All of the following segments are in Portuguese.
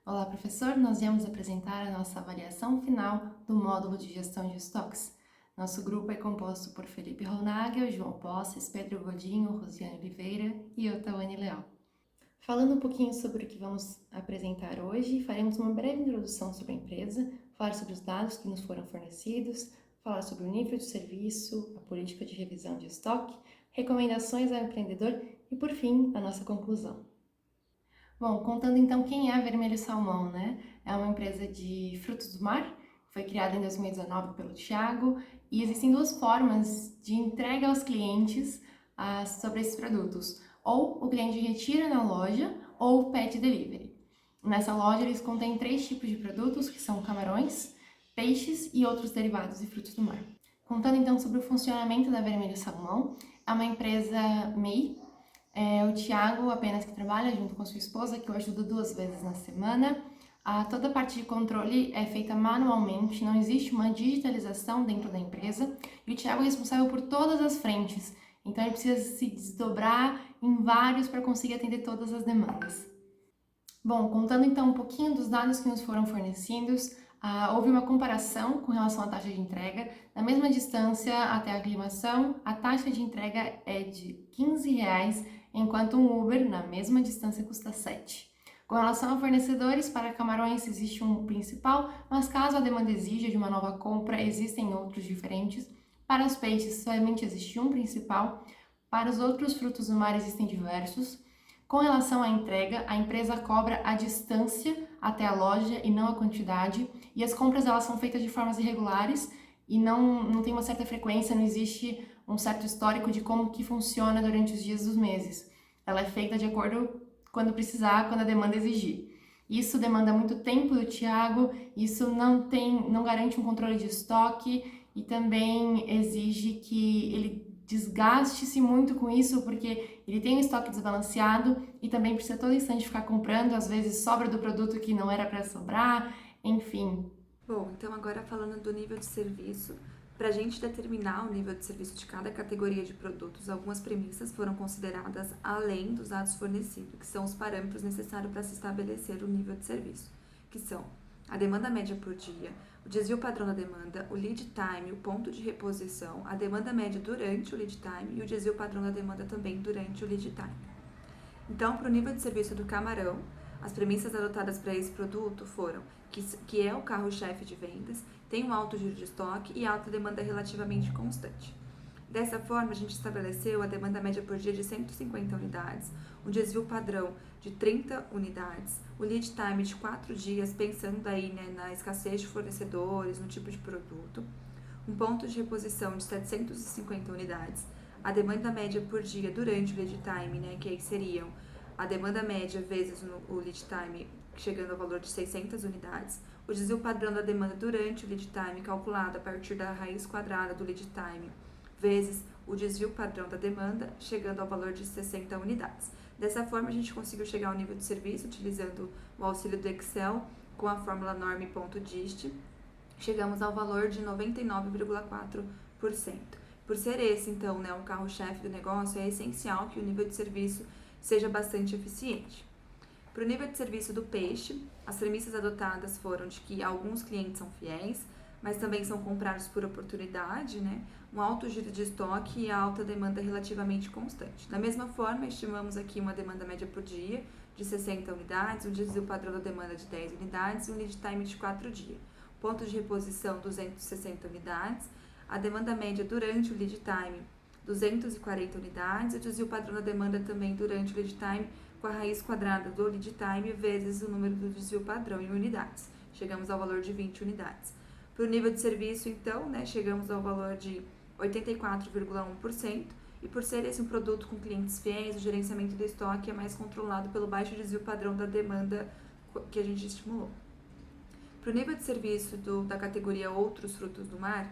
Olá, professor. Nós viemos apresentar a nossa avaliação final do módulo de gestão de estoques. Nosso grupo é composto por Felipe Ronagel, João Posses, Pedro Godinho, Rosiane Oliveira e eu, Tawane Leal. Falando um pouquinho sobre o que vamos apresentar hoje, faremos uma breve introdução sobre a empresa, falar sobre os dados que nos foram fornecidos, falar sobre o nível de serviço, a política de revisão de estoque, recomendações ao empreendedor e, por fim, a nossa conclusão. Bom, contando então quem é a Vermelho Salmão, né? É uma empresa de frutos do mar, foi criada em 2019 pelo Thiago, e existem duas formas de entrega aos clientes sobre esses produtos. Ou o cliente retira na loja, ou pet delivery. Nessa loja eles contêm 3 tipos de produtos, que são camarões, peixes e outros derivados de frutos do mar. Contando então sobre o funcionamento da Vermelho Salmão, é uma empresa MEI. O Thiago apenas que trabalha junto com sua esposa, que o ajuda 2 vezes na semana. Toda a parte de controle é feita manualmente, não existe uma digitalização dentro da empresa. E o Thiago é responsável por todas as frentes, então ele precisa se desdobrar em vários para conseguir atender todas as demandas. Bom, contando então um pouquinho dos dados que nos foram fornecidos, houve uma comparação com relação à taxa de entrega. Na mesma distância até a aclimação, a taxa de entrega é de R$ 15, enquanto um Uber, na mesma distância, custa 7. Com relação a fornecedores, para camarões existe um principal, mas caso a demanda exija de uma nova compra, existem outros diferentes. Para os peixes, somente existe um principal. Para os outros frutos do mar existem diversos. Com relação à entrega, a empresa cobra a distância até a loja e não a quantidade, e as compras elas são feitas de formas irregulares e não tem uma certa frequência, não existe um certo histórico de como que funciona durante os dias dos meses. Ela é feita de acordo quando precisar, quando a demanda exigir. Isso demanda muito tempo do Thiago, isso não garante um controle de estoque e também exige que ele desgaste-se muito com isso, porque ele tem um estoque desbalanceado e também precisa todo instante ficar comprando, às vezes sobra do produto que não era para sobrar, enfim. Bom, então agora falando do nível de serviço, para a gente determinar o nível de serviço de cada categoria de produtos, algumas premissas foram consideradas além dos dados fornecidos, que são os parâmetros necessários para se estabelecer o nível de serviço, que são a demanda média por dia, o desvio padrão da demanda, o lead time, o ponto de reposição, a demanda média durante o lead time e o desvio padrão da demanda também durante o lead time. Então, para o nível de serviço do camarão, as premissas adotadas para esse produto foram que é o carro-chefe de vendas, tem um alto giro de estoque e alta demanda relativamente constante. Dessa forma, a gente estabeleceu a demanda média por dia de 150 unidades, um desvio padrão de 30 unidades, o lead time de 4 dias, pensando aí na escassez de fornecedores, no tipo de produto, um ponto de reposição de 750 unidades, a demanda média por dia durante o lead time, que aí seriam a demanda média vezes o lead time, chegando ao valor de 600 unidades, o desvio padrão da demanda durante o lead time, calculado a partir da raiz quadrada do lead time, vezes o desvio padrão da demanda, chegando ao valor de 60 unidades. Dessa forma, a gente conseguiu chegar ao nível de serviço utilizando o auxílio do Excel com a fórmula norm.dist. Chegamos ao valor de 99,4%. Por ser esse, então, um carro-chefe do negócio, é essencial que o nível de serviço seja bastante eficiente. Para o nível de serviço do peixe, as premissas adotadas foram de que alguns clientes são fiéis, mas também são comprados por oportunidade, um alto giro de estoque e alta demanda relativamente constante. Da mesma forma, estimamos aqui uma demanda média por dia de 60 unidades, um desvio padrão da demanda de 10 unidades e um lead time de 4 dias. Ponto de reposição 260 unidades, a demanda média durante o lead time 240 unidades e o desvio padrão da demanda também durante o lead time com a raiz quadrada do lead time vezes o número do desvio padrão em unidades. Chegamos ao valor de 20 unidades. Para o nível de serviço, então, chegamos ao valor de 84,1%, e por ser esse um produto com clientes fiéis, o gerenciamento do estoque é mais controlado pelo baixo desvio padrão da demanda que a gente estimulou. Para o nível de serviço da categoria Outros Frutos do Mar,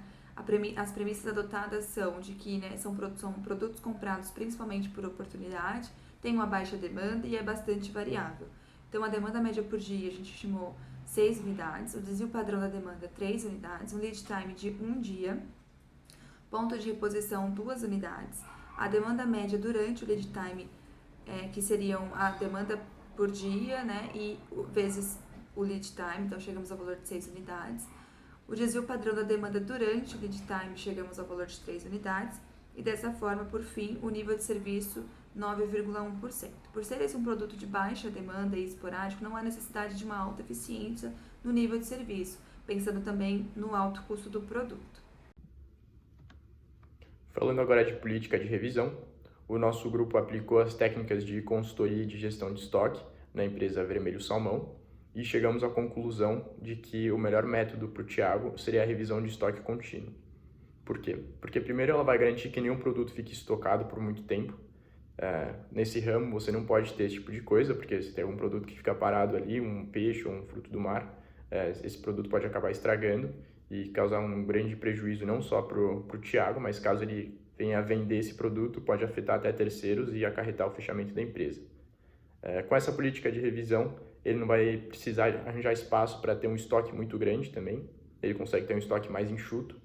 as premissas adotadas são de que são produtos comprados principalmente por oportunidade, tem uma baixa demanda e é bastante variável. Então, a demanda média por dia a gente estimou 6 unidades, o desvio padrão da demanda 3 unidades, um lead time de 1 dia, ponto de reposição 2 unidades, a demanda média durante o lead time, que seriam a demanda por dia, e vezes o lead time, então chegamos ao valor de 6 unidades. O desvio padrão da demanda durante o lead time, chegamos ao valor de 3 unidades. E dessa forma, por fim, o nível de serviço 9,1%. Por ser esse um produto de baixa demanda e esporádico, não há necessidade de uma alta eficiência no nível de serviço, pensando também no alto custo do produto. Falando agora de política de revisão, o nosso grupo aplicou as técnicas de consultoria e de gestão de estoque na empresa Vermelho Salmão e chegamos à conclusão de que o melhor método para o Thiago seria a revisão de estoque contínuo. Por quê? Porque primeiro ela vai garantir que nenhum produto fique estocado por muito tempo. Nesse ramo você não pode ter esse tipo de coisa, porque se tem algum produto que fica parado ali, um peixe ou um fruto do mar, esse produto pode acabar estragando e causar um grande prejuízo não só para o Thiago, mas caso ele venha a vender esse produto, pode afetar até terceiros e acarretar o fechamento da empresa. Com essa política de revisão, ele não vai precisar arranjar espaço para ter um estoque muito grande também, ele consegue ter um estoque mais enxuto.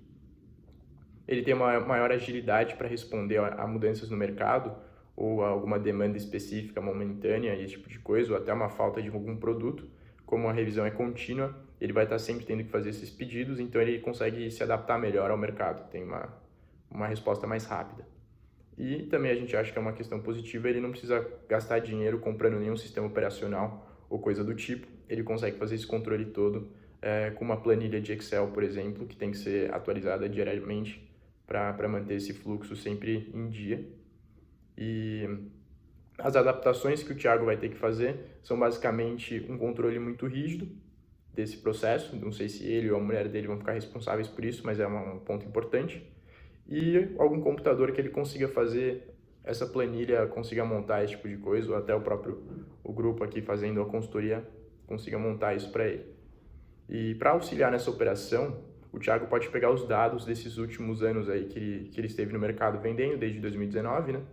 Ele tem uma maior agilidade para responder a mudanças no mercado ou a alguma demanda específica momentânea, esse tipo de coisa, ou até uma falta de algum produto. Como a revisão é contínua, ele vai estar sempre tendo que fazer esses pedidos, então ele consegue se adaptar melhor ao mercado, tem uma resposta mais rápida. E também a gente acha que é uma questão positiva, ele não precisa gastar dinheiro comprando nenhum sistema operacional ou coisa do tipo, ele consegue fazer esse controle todo com uma planilha de Excel, por exemplo, que tem que ser atualizada diariamente para manter esse fluxo sempre em dia. E as adaptações que o Thiago vai ter que fazer são basicamente um controle muito rígido desse processo, não sei se ele ou a mulher dele vão ficar responsáveis por isso, mas é um ponto importante, e algum computador que ele consiga fazer essa planilha, consiga montar esse tipo de coisa, ou até o grupo aqui fazendo a consultoria consiga montar isso para ele. E para auxiliar nessa operação, o Thiago pode pegar os dados desses últimos anos aí que ele esteve no mercado vendendo, desde 2019, né?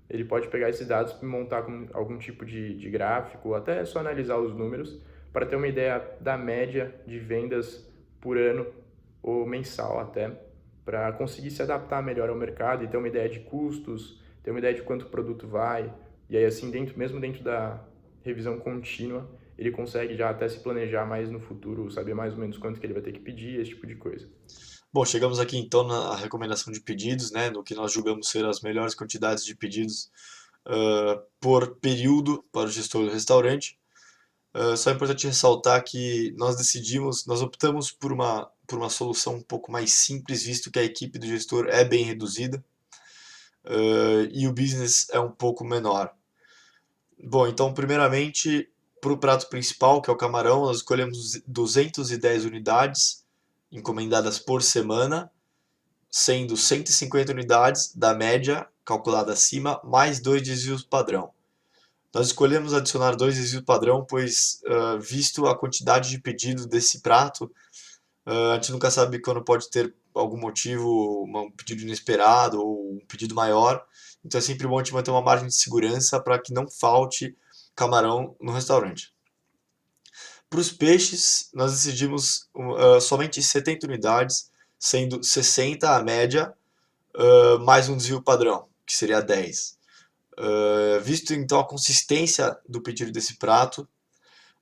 Ele pode pegar esses dados e montar com algum tipo de gráfico, ou até só analisar os números, para ter uma ideia da média de vendas por ano, ou mensal até, para conseguir se adaptar melhor ao mercado e ter uma ideia de custos, ter uma ideia de quanto o produto vai, e aí assim, mesmo dentro da revisão contínua, ele consegue já até se planejar mais no futuro, saber mais ou menos quanto que ele vai ter que pedir, esse tipo de coisa. Bom, chegamos aqui então na recomendação de pedidos, né, no que nós julgamos ser as melhores quantidades de pedidos por período para o gestor do restaurante. Só é importante ressaltar que nós optamos por uma solução um pouco mais simples, visto que a equipe do gestor é bem reduzida e o business é um pouco menor. Bom, então primeiramente para o prato principal, que é o camarão, nós escolhemos 210 unidades encomendadas por semana, sendo 150 unidades da média calculada acima, mais 2 desvios padrão. Nós escolhemos adicionar 2 desvios padrão, pois, visto a quantidade de pedido desse prato, a gente nunca sabe quando pode ter algum motivo, um pedido inesperado ou um pedido maior. Então é sempre bom a gente manter uma margem de segurança para que não falte camarão no restaurante. Para os peixes, nós decidimos somente 70 unidades, sendo 60 a média, mais um desvio padrão, que seria 10. Visto então a consistência do pedido desse prato,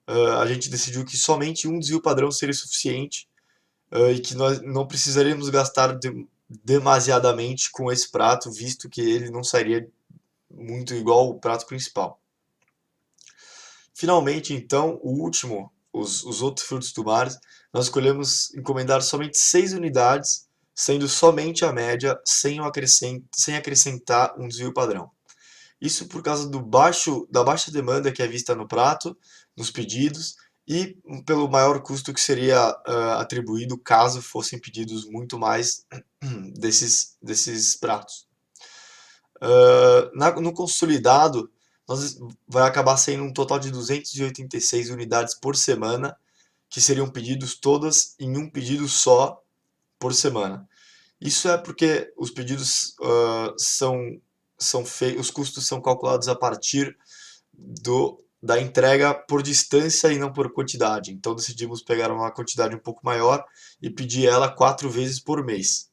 a gente decidiu que somente um desvio padrão seria suficiente e que nós não precisaríamos gastar demasiadamente com esse prato, visto que ele não sairia muito igual o prato principal. Finalmente, então, o último, os outros frutos do mar, nós escolhemos encomendar somente 6 unidades, sendo somente a média, sem acrescentar um desvio padrão. Isso por causa da baixa demanda que é vista no prato, nos pedidos, e pelo maior custo que seria atribuído caso fossem pedidos muito mais desses pratos. No consolidado, vai acabar sendo um total de 286 unidades por semana, que seriam pedidos todas em um pedido só por semana. Isso é porque os pedidos os custos são calculados a partir da entrega por distância e não por quantidade. Então decidimos pegar uma quantidade um pouco maior e pedir ela 4 vezes por mês.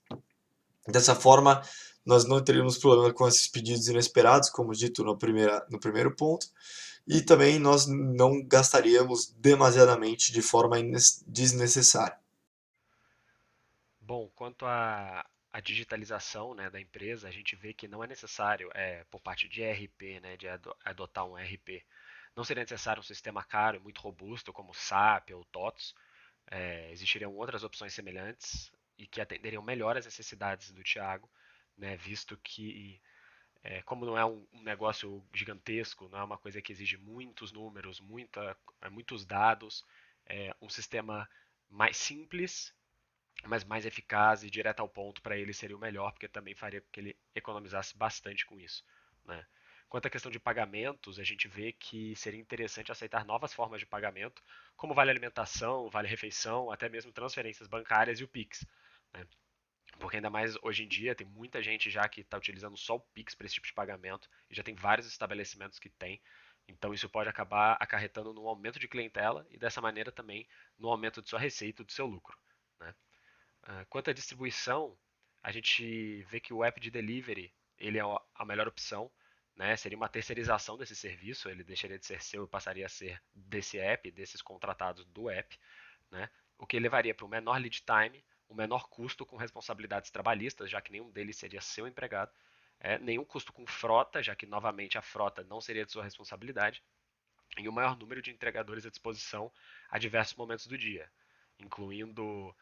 Dessa forma, nós não teríamos problema com esses pedidos inesperados, como dito no primeiro ponto, e também nós não gastaríamos demasiadamente de forma desnecessária. Bom, quanto à digitalização, né, da empresa, a gente vê que não é necessário, por parte de ERP, né, de adotar um ERP, não seria necessário um sistema caro e muito robusto como SAP ou TOTS. Existiriam outras opções semelhantes e que atenderiam melhor as necessidades do Thiago, né, visto que, como não é um negócio gigantesco, não é uma coisa que exige muitos números, muitos dados, um sistema mais simples, mas mais eficaz e direto ao ponto para ele seria o melhor, porque também faria com que ele economizasse bastante com isso, né? Quanto à questão de pagamentos, a gente vê que seria interessante aceitar novas formas de pagamento, como vale alimentação, vale refeição, até mesmo transferências bancárias e o Pix, né? Porque ainda mais hoje em dia tem muita gente já que está utilizando só o Pix para esse tipo de pagamento e já tem vários estabelecimentos que têm. Então isso pode acabar acarretando no aumento de clientela e dessa maneira também no aumento de sua receita e do seu lucro, né? Quanto à distribuição, a gente vê que o app de delivery ele é a melhor opção, né? Seria uma terceirização desse serviço, ele deixaria de ser seu e passaria a ser desse app, desses contratados do app, né? O que levaria para um menor lead time, um menor custo com responsabilidades trabalhistas, já que nenhum deles seria seu empregado, nenhum custo com frota, já que novamente a frota não seria de sua responsabilidade, e o maior número de entregadores à disposição a diversos momentos do dia, incluindo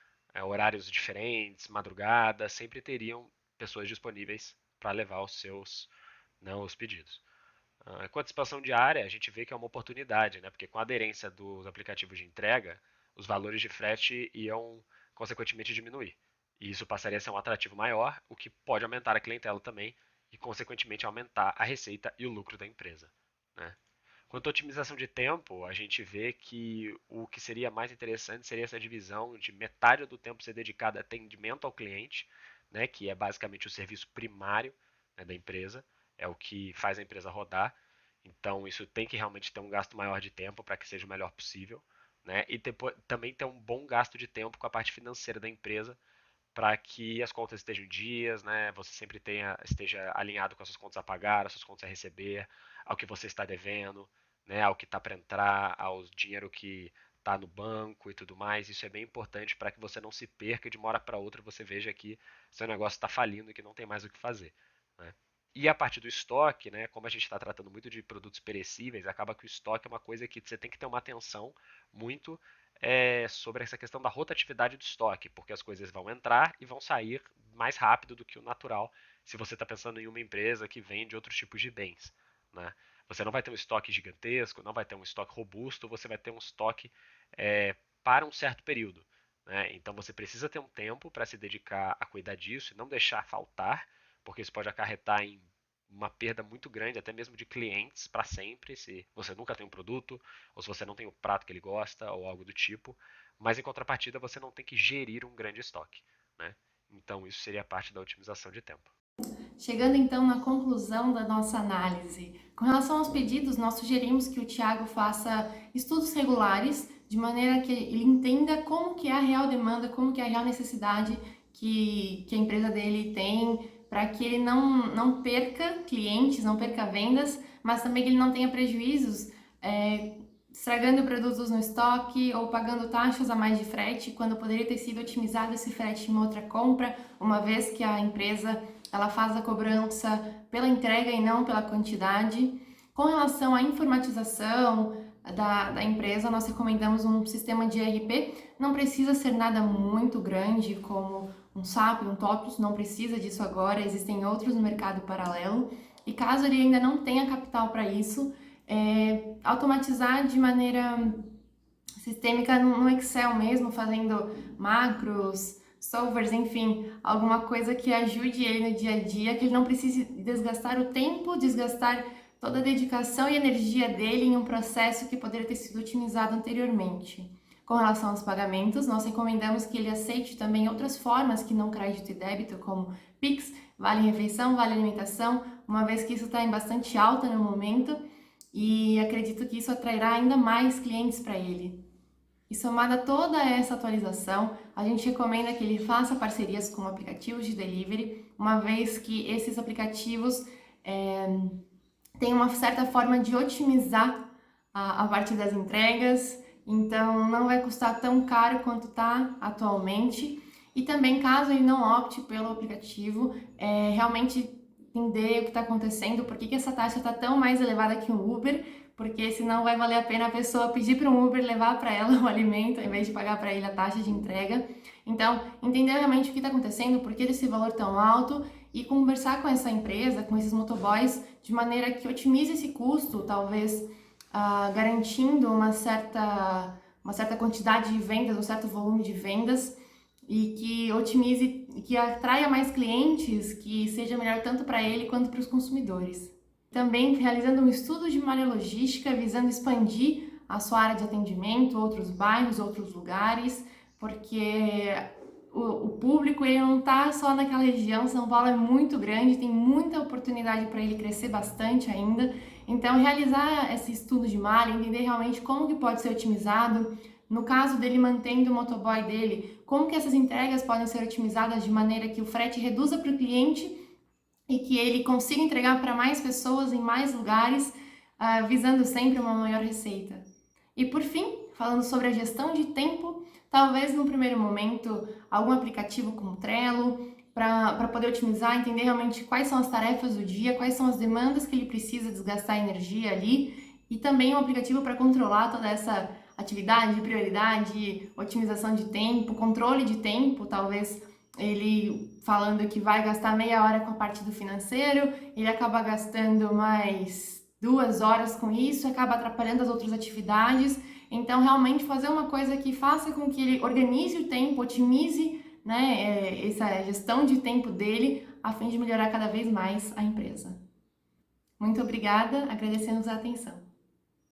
horários diferentes, madrugada, sempre teriam pessoas disponíveis para levar os seus, né, os pedidos. Com a antecipação diária, a gente vê que é uma oportunidade, né, porque com a aderência dos aplicativos de entrega, os valores de frete iam consequentemente diminuir. E isso passaria a ser um atrativo maior, o que pode aumentar a clientela também e, consequentemente, aumentar a receita e o lucro da empresa, né? Quanto à otimização de tempo, a gente vê que o que seria mais interessante seria essa divisão de metade do tempo ser dedicado a atendimento ao cliente, né, que é basicamente o serviço primário, né, da empresa, é o que faz a empresa rodar. Então, isso tem que realmente ter um gasto maior de tempo para que seja o melhor possível, né, e também ter um bom gasto de tempo com a parte financeira da empresa, para que as contas estejam em dias, né? Você sempre esteja alinhado com as suas contas a pagar, as suas contas a receber, ao que você está devendo, né? Ao que está para entrar, ao dinheiro que está no banco e tudo mais. Isso é bem importante para que você não se perca e de uma hora para outra você veja que seu negócio está falindo e que não tem mais o que fazer, né? E a parte do estoque, né, como a gente está tratando muito de produtos perecíveis, acaba que o estoque é uma coisa que você tem que ter uma atenção muito sobre essa questão da rotatividade do estoque, porque as coisas vão entrar e vão sair mais rápido do que o natural se você está pensando em uma empresa que vende outros tipos de bens, né? Você não vai ter um estoque gigantesco, não vai ter um estoque robusto, você vai ter um estoque para um certo período, né? Então você precisa ter um tempo para se dedicar a cuidar disso e não deixar faltar, porque isso pode acarretar em uma perda muito grande, até mesmo de clientes para sempre, se você nunca tem um produto, ou se você não tem o prato que ele gosta, ou algo do tipo. Mas em contrapartida, você não tem que gerir um grande estoque, né? Então isso seria parte da otimização de tempo. Chegando então na conclusão da nossa análise, com relação aos pedidos, nós sugerimos que o Thiago faça estudos regulares, de maneira que ele entenda como que é a real demanda, como que é a real necessidade que a empresa dele tem, para que ele não perca clientes, não perca vendas, mas também que ele não tenha prejuízos, estragando produtos no estoque ou pagando taxas a mais de frete, quando poderia ter sido otimizado esse frete em outra compra, uma vez que a empresa ela faz a cobrança pela entrega e não pela quantidade. Com relação à informatização da empresa, nós recomendamos um sistema de ERP. Não precisa ser nada muito grande, como um SAP, um TOTUS, não precisa disso agora, existem outros no mercado paralelo. E caso ele ainda não tenha capital para isso, automatizar de maneira sistêmica no Excel mesmo, fazendo macros, solvers, enfim, alguma coisa que ajude ele no dia a dia, que ele não precise desgastar o tempo, desgastar toda a dedicação e energia dele em um processo que poderia ter sido otimizado anteriormente. Com relação aos pagamentos, nós recomendamos que ele aceite também outras formas que não crédito e débito, como Pix, vale refeição, vale alimentação, uma vez que isso está em bastante alta no momento e acredito que isso atrairá ainda mais clientes para ele. E somada a toda essa atualização, a gente recomenda que ele faça parcerias com aplicativos de delivery, uma vez que esses aplicativos têm uma certa forma de otimizar a parte das entregas, então não vai custar tão caro quanto está atualmente. E também, caso ele não opte pelo aplicativo, realmente entender o que está acontecendo, por que essa taxa está tão mais elevada que o Uber, porque senão vai valer a pena a pessoa pedir para um Uber levar para ela o alimento, ao invés de pagar para ele a taxa de entrega. Então, entender realmente o que está acontecendo, por que desse valor tão alto, e conversar com essa empresa, com esses motoboys, de maneira que otimize esse custo, talvez garantindo uma certa quantidade de vendas, um certo volume de vendas, e que otimize, que atraia mais clientes, que seja melhor tanto para ele quanto para os consumidores. Também realizando um estudo de malha logística, visando expandir a sua área de atendimento, outros bairros, outros lugares, porque o público ele não está só naquela região. São Paulo é muito grande, tem muita oportunidade para ele crescer bastante ainda. Então, realizar esse estudo de malha, entender realmente como que pode ser otimizado. No caso dele mantendo o motoboy dele, como que essas entregas podem ser otimizadas de maneira que o frete reduza para o cliente e que ele consiga entregar para mais pessoas em mais lugares, visando sempre uma maior receita. E por fim, falando sobre a gestão de tempo, talvez no primeiro momento algum aplicativo como Trello, para poder otimizar, entender realmente quais são as tarefas do dia, quais são as demandas que ele precisa desgastar energia ali, e também um aplicativo para controlar toda essa atividade, prioridade, otimização de tempo, controle de tempo. Talvez ele falando que vai gastar meia hora com a parte do financeiro, ele acaba gastando mais 2 horas com isso, acaba atrapalhando as outras atividades. Então, realmente fazer uma coisa que faça com que ele organize o tempo, otimize, né, essa gestão de tempo dele, a fim de melhorar cada vez mais a empresa. Muito obrigada, agradecemos a atenção.